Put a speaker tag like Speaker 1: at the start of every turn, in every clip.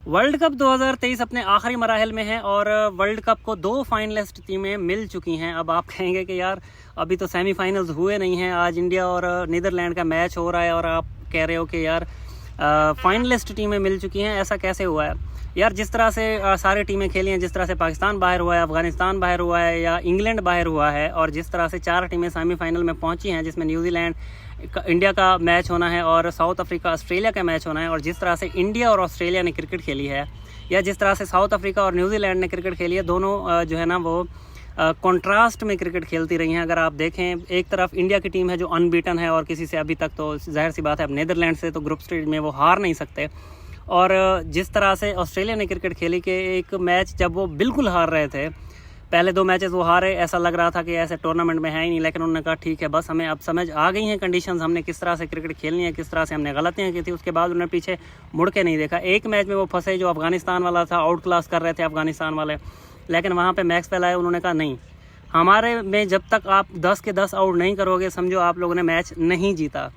Speaker 1: World cup 2023 अपने आखिरी मराहल में है और वर्ल्ड कप को 2 फाइनलिस्ट टीमें मिल चुकी हैं। अब आप कहेंगे कि यार अभी तो सेमीफाइनल्स हुए नहीं हैं, आज इंडिया और नीदरलैंड का मैच हो रहा है और आप कह रहे हो कि यार फाइनलिस्ट टीमें मिल चुकी हैं, ऐसा कैसे हुआ है? यार जिस तरह से सारी टीमें खेली हैं, जिस तरह से पाकिस्तान बाहर हुआ है, अफगानिस्तान बाहर हुआ है या इंग्लैंड बाहर हुआ है, और जिस तरह से 4 टीमें सेमीफाइनल में पहुंची हैं जिसमें न्यूजीलैंड इंडिया का मैच होना है और साउथ अफ्रीका ऑस्ट्रेलिया का मैच होना है, और जिस तरह से इंडिया और ऑस्ट्रेलिया ने क्रिकेट खेली है या जिस तरह से साउथ अफ्रीका और न्यूजीलैंड ने क्रिकेट खेली है, दोनों जो है ना वो कंट्रास्ट में क्रिकेट खेलती रही हैं। अगर आप देखें, एक तरफ इंडिया की टीम है जो अनबीटन है और किसी से अभी तक, तो जाहिर सी बात है अब नीदरलैंड से तो ग्रुप स्टेज में वो हार नहीं सकते, और जिस तरह से ऑस्ट्रेलिया ने क्रिकेट खेली कि एक मैच जब वो बिल्कुल हार रहे थे, पहले 2 मैचेस वो हारे, ऐसा लग रहा था कि ऐसे टूर्नामेंट में है ही नहीं, लेकिन उन्होंने कहा ठीक है बस हमें अब समझ आ गई हैं कंडीशंस, हमने किस तरह से क्रिकेट खेलनी है, किस तरह से हमने गलतियां की थी। उसके बाद उन्होंने पीछे मुड़ के नहीं देखा। एक मैच में वो फंसे जो अफगानिस्तान वाला था, आउट क्लास कर रहे थे अफगानिस्तान वाले, लेकिन वहाँ पर मैक्सवेल आए, उन्होंने कहा नहीं, हमारे में जब तक आप 10 के 10 आउट नहीं करोगे समझो आप लोगों ने मैच नहीं जीता।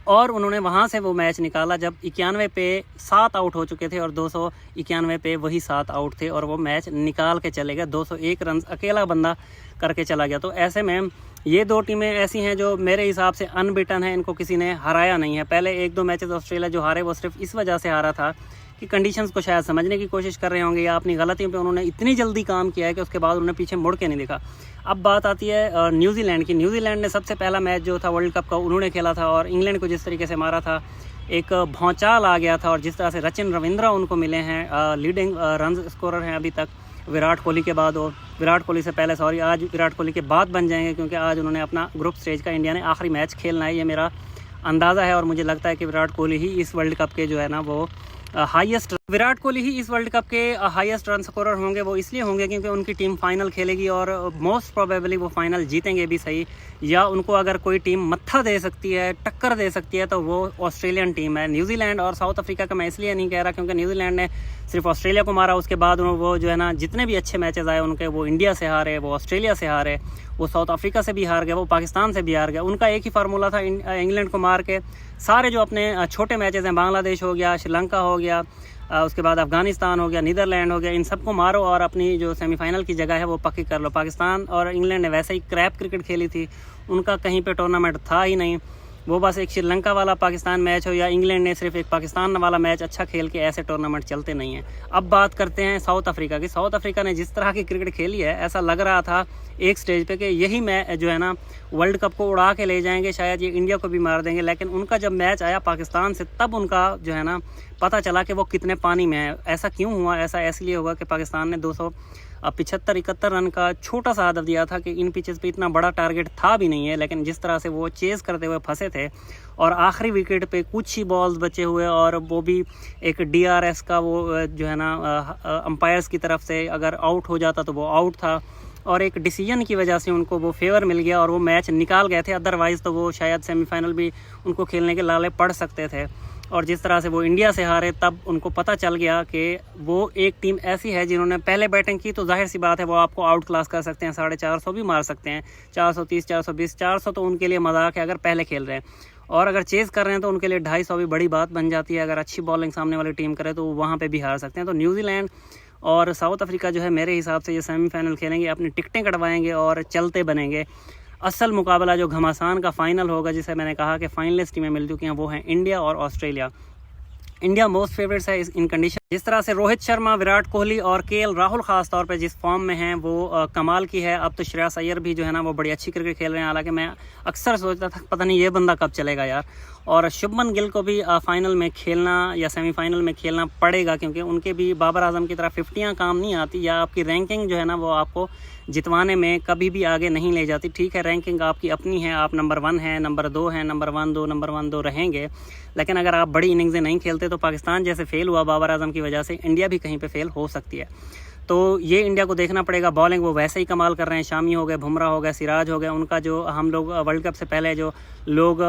Speaker 1: और उन्होंने वहाँ से वो मैच निकाला जब 91 पे 7 आउट हो चुके थे और 291 पे वही 7 आउट थे, और वो मैच निकाल के चले गए। 201 रन अकेला बंदा करके चला गया। तो ऐसे में ये 2 टीमें ऐसी हैं जो मेरे हिसाब से अनबिटन है, इनको किसी ने हराया नहीं है। पहले 1-2 मैचेस ऑस्ट्रेलिया जो हारे वो सिर्फ इस वजह से हारा था कि कंडीशंस को शायद समझने की कोशिश कर रहे होंगे या अपनी गलतियों पे उन्होंने इतनी जल्दी काम किया है कि उसके बाद उन्होंने पीछे मुड़ के नहीं देखा। अब बात आती है न्यूजीलैंड की। न्यूजीलैंड ने सबसे पहला मैच जो था वर्ल्ड कप का उन्होंने खेला था और इंग्लैंड को जिस तरीके से मारा था, एक भौचाल आ गया था। और जिस तरह से सचिन रविंद्रा उनको मिले हैं, लीडिंग रन स्कोरर हैं अभी तक विराट कोहली के बाद, और विराट कोहली से पहले आज विराट कोहली के बाद बन जाएंगे, क्योंकि आज उन्होंने अपना ग्रुप स्टेज का इंडिया ने आखिरी मैच खेलना है, ये मेरा अंदाज़ा है। और मुझे लगता है कि विराट कोहली ही इस वर्ल्ड कप के जो है ना वो विराट कोहली ही इस वर्ल्ड कप के हाईएस्ट रन स्कोरर होंगे। वो इसलिए होंगे क्योंकि उनकी टीम फाइनल खेलेगी और मोस्ट प्रोबेबली वो फाइनल जीतेंगे भी सही, या उनको अगर कोई टीम मत्था दे सकती है, टक्कर दे सकती है, तो वो ऑस्ट्रेलियन टीम है। न्यूजीलैंड और साउथ अफ्रीका का मैं इसलिए नहीं कह रहा क्योंकि न्यूजीलैंड ने सिर्फ ऑस्ट्रेलिया को मारा, उसके बाद वो जो है ना जितने भी अच्छे मैचेस आए उनके, वो इंडिया से हारे, वो ऑस्ट्रेलिया से हारे, वो साउथ अफ्रीका से भी हार गए, वो पाकिस्तान से भी हार गए। उनका एक ही फार्मूला था, इंग्लैंड को मार के सारे जो अपने छोटे मैचेस हैं, बांग्लादेश हो गया, श्रीलंका हो गया, उसके बाद अफगानिस्तान हो गया, नीदरलैंड हो गया, इन सबको मारो और अपनी जो सेमीफाइनल की जगह है वो पक्की कर लो। पाकिस्तान और इंग्लैंड ने वैसे ही क्रैप क्रिकेट खेली थी, उनका कहीं पे टूर्नामेंट था ही नहीं। वो बस एक श्रीलंका वाला पाकिस्तान मैच हो या इंग्लैंड ने सिर्फ एक पाकिस्तान वाला मैच अच्छा खेल के, ऐसे टूर्नामेंट चलते नहीं हैं। अब बात करते हैं साउथ अफ्रीका की। साउथ अफ्रीका ने जिस तरह की क्रिकेट खेली है, ऐसा लग रहा था एक स्टेज पे कि यही मैच जो है ना वर्ल्ड कप को उड़ा के ले जाएंगे, शायद ये इंडिया को भी मार देंगे। लेकिन उनका जब मैच आया पाकिस्तान से, तब उनका जो है ना पता चला कि वो कितने पानी में है। ऐसा क्यों हुआ? ऐसा इसलिए हुआ कि पाकिस्तान ने 275-71 रन का छोटा सा हदफ दिया था कि इन पिचेस पे इतना बड़ा टारगेट था भी नहीं है, लेकिन जिस तरह से वो चेज़ करते हुए फंसे थे और आखिरी विकेट पे कुछ ही बॉल्स बचे हुए, और वो भी एक DRS का वो जो है ना अंपायर्स की तरफ से अगर आउट हो जाता तो वो आउट था, और एक डिसीजन की वजह से उनको वो फेवर मिल गया और वो मैच निकाल गए थे। अदरवाइज़ तो वो शायद सेमीफाइनल भी उनको खेलने के लाले पड़ सकते थे। और जिस तरह से वो इंडिया से हारे, तब उनको पता चल गया कि वो एक टीम ऐसी है जिन्होंने पहले बैटिंग की, तो जाहिर सी बात है वो आपको आउट क्लास कर सकते हैं, 450 भी मार सकते हैं, 430, 420, 400 तो उनके लिए मजाक है अगर पहले खेल रहे हैं, और अगर चेज़ कर रहे हैं तो उनके लिए 250 भी बड़ी बात बन जाती है। अगर अच्छी बॉलिंग सामने वाली टीम करे तो वहाँ पर भी हार सकते हैं। तो न्यूजीलैंड और साउथ अफ्रीका जो है मेरे हिसाब से ये सेमीफाइनल खेलेंगे, अपनी टिकटें कटवाएंगे और चलते बनेंगे। असल मुकाबला जो घमासान का फाइनल होगा, जिसे मैंने कहा कि फाइनलिस्ट टीमें मिल चुकी हैं, वो हैं इंडिया और ऑस्ट्रेलिया। इंडिया मोस्ट फेवरेट्स है इन कंडीशन। जिस तरह से रोहित शर्मा, विराट कोहली और KL राहुल खास तौर पे जिस फॉर्म में हैं वो कमाल की है। अब तो श्रेयस अय्यर भी जो है ना वो बड़ी अच्छी क्रिकेट खेल रहे हैं। हालांकि मैं अक्सर सोचता था पता नहीं ये बंदा कब चलेगा यार। और शुभमन गिल को भी फाइनल में खेलना या सेमीफाइनल में खेलना पड़ेगा, क्योंकि उनके भी बाबर आजम की तरह 50 काम नहीं आती, या आपकी रैंकिंग जो है ना वो आपको जितवाने में कभी भी आगे नहीं ले जाती। ठीक है, रैंकिंग आपकी अपनी है, आप नंबर 1 है, नंबर 2 है, नंबर 1 2 रहेंगे, लेकिन अगर आप बड़ी इनिंग्सें नहीं खेलते तो पाकिस्तान जैसे फेल हुआ बाबर आजम की वजह से, इंडिया भी कहीं पे फेल हो सकती है। तो ये इंडिया को देखना पड़ेगा। बॉलिंग वो वैसे ही कमाल कर रहे हैं, शामी हो गए, बुमराह हो गए, सिराज हो गए। उनका जो हम लोग वर्ल्ड कप से पहले जो लोग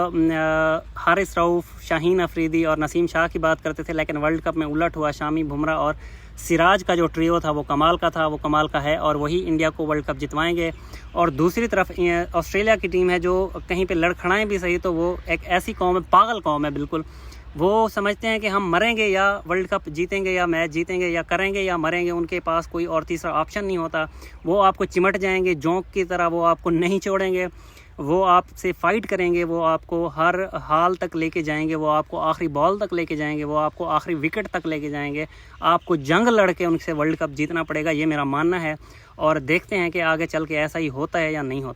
Speaker 1: हारिस रऊफ, शाहीन अफरीदी और नसीम शाह की बात करते थे, लेकिन वर्ल्ड कप में उलट हुआ। शामी, बुमराह और सिराज का जो ट्रियो था वो कमाल का था, वो कमाल का है, और वही इंडिया को वर्ल्ड कप जितवाएंगे। और दूसरी तरफ ऑस्ट्रेलिया की टीम है जो कहीं पे लड़खड़ाएं भी सही, तो वो एक ऐसी कौम है, पागल कौम है बिल्कुल, वो समझते हैं कि हम मरेंगे या वर्ल्ड कप जीतेंगे या मैच जीतेंगे या करेंगे या मरेंगे, उनके पास कोई और तीसरा ऑप्शन नहीं होता। वो आपको चिमट जाएंगे जोंक की तरह, वो आपको नहीं छोड़ेंगे, वो आपसे फ़ाइट करेंगे, वो आपको हर हाल तक लेके जाएंगे, वो आपको आखिरी बॉल तक लेके जाएंगे, वो आपको आखिरी विकेट तक लेके जाएंगे। आपको जंग लड़ के उनसे वर्ल्ड कप जीतना पड़ेगा, ये मेरा मानना है। और देखते हैं कि आगे चल के ऐसा ही होता है या नहीं होता।